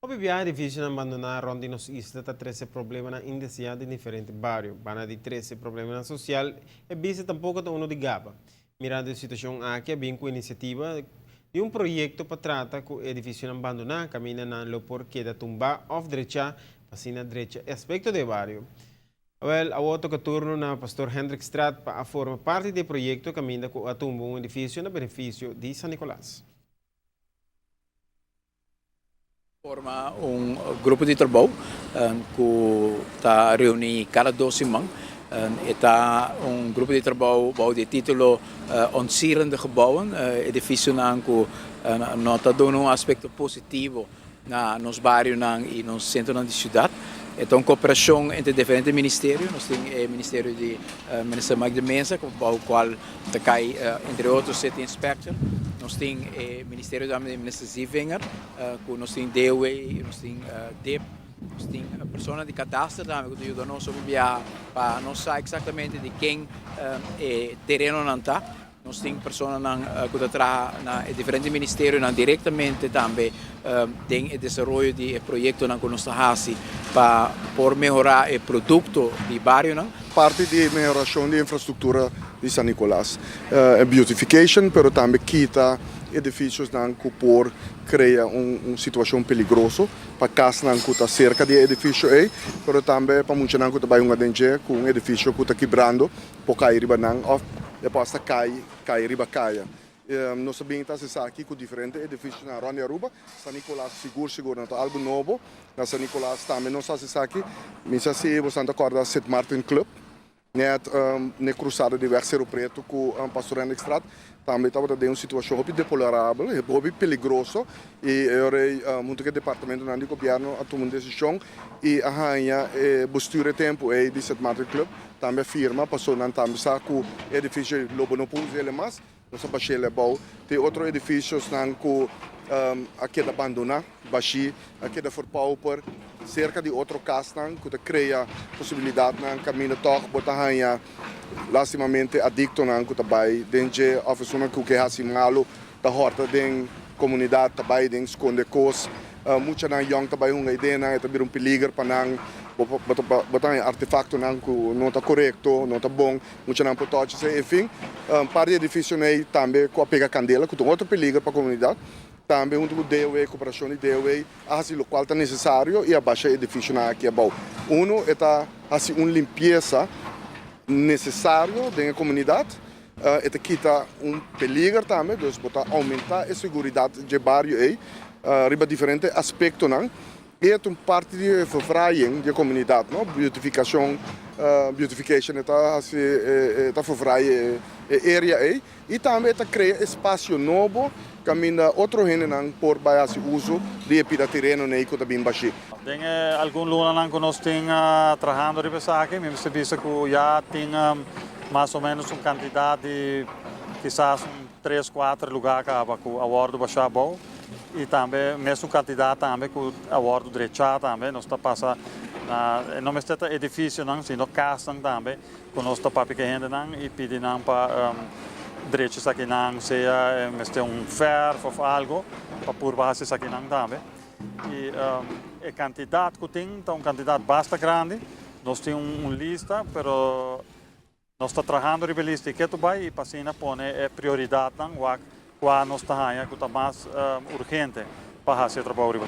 Obviamente é difícil abandonar onde nos isla está 13 problemas na indecião de diferentes bairros. Bana de 13 problemas na social e visa tampouco está uno de gaba. Mirando a situação aqui, é bem com a iniciativa de um projeto para tratar com o edifício abandonar, caminha na lo porquê da tumba off direita, passina direita, aspecto de bairro. Well, a outro que turno na pastor Hendrik Straat para formar parte do projeto caminha com a tumba um edifício no benefício de São Nicolás. Forma um grupo de trabalho que está reunido cada 2 semanas. Está um grupo de trabalho de título Ontsierende Gebouwen, edifício que nota dando um aspecto positivo nos bairros e no centro da cidade. Então, cooperação entre diferentes ministérios. Nós temos o Ministério de Ministério Magda Mensa, com o qual cai, entre outros, City Inspector. Nós temos o Ministério da Ministra Zivinger, nós temos DOE, nós temos DEP, nós temos a pessoa de cadastro também, que ajuda nós para não saber exatamente de quem é terreno não está. Nós temos pessoas que trabalham em diferentes ministérios diretamente também tem o desenvolvimento de projetos que nós fazemos para melhorar o produto do bairro. Parte de melhoração de infraestrutura de São Nicolás. Beautification, mas também quita edifícios que por cria uma situação perigosa para casa que está cerca do edifício, mas também para muitos que está um danger com um edifício que está quebrando, para cair riba ou depois cair riba caia. Nós sabemos que aqui com diferentes edifícios na Rony Aruba, São Nicolás seguro, não algo novo. Na São Nicolás também nós sabemos aqui, mas se você não acorda St. Martin Club, net na cruzada de Cerro Preto com o pastor Hendrik Straat, também estava dando uma situação muito deplorável, muito perigosa, e eu muito que o departamento do governo a tomar uma decisão e arranha postura tempo de St. Martin Club, também firma, passou na também com o edifício Lobo não pôs ele mais, nós baixei ele bom, tem outros edifícios que aqui da abandona, baixi, aqui da for pauper, cerca de outro caso que cria possibilidade de caminho toque, botar arranha lastimamente adicto que também dentro a pessoa que quer assim malo da horta da comunidade também dentro esconde coisas muita na young também uma ideia na também um perigo para não botar artefacto que não está correto não está bom muita não pode ser enfim parte do edifício também com a pega candela que tem outro perigo para a comunidade também um DOE, cooperação de DOE, assim, o qual está necessário e abaixa o edifício aqui é bom. É assim, uma limpeza necessária dentro da comunidade, quita um perigo também, então botar aumentar a segurança de bairro aí, riba diferente aspecto não. E é uma parte de vervrijing da comunidade, não? Beautification está assim, está vervrijing área aí e também está criando espaço novo caminha outro gente por baixo uso de terreno nem que também baixo. Tem algum lugar que nós temos trabalhando de pessoa aqui, mesmo se vê que já tem mais ou menos uma quantidade de quizás 3, 4 lugares que a bordo baixar bom e também mesmo quantidade também que a bordo direita também nós está passando não é edifício não, sino casa também que nós está para pequeno não e pedimos para direitos aqui não seja ferro ou algo para por base aqui não também e a quantidade que tem então quantidade bastante grande nós temos uma lista pero nós está trabalhando a lista que tu vai e passina põe prioridade não qual nós está que está mais urgente para fazer trabalho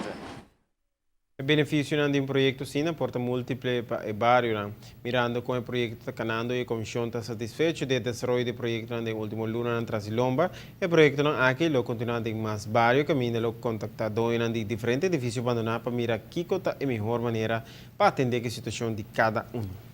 O benefício de um projeto assim porta múltiplos bairros, mirando como o projeto está canando e a comissão está satisfeita do desenvolvimento do projeto no último luna na Trasilomba. O projeto aqui lo continua em mais bairros, caminho lo contactado em diferentes edifícios abandonados para mirar que é a melhor maneira para atender a situação de cada um.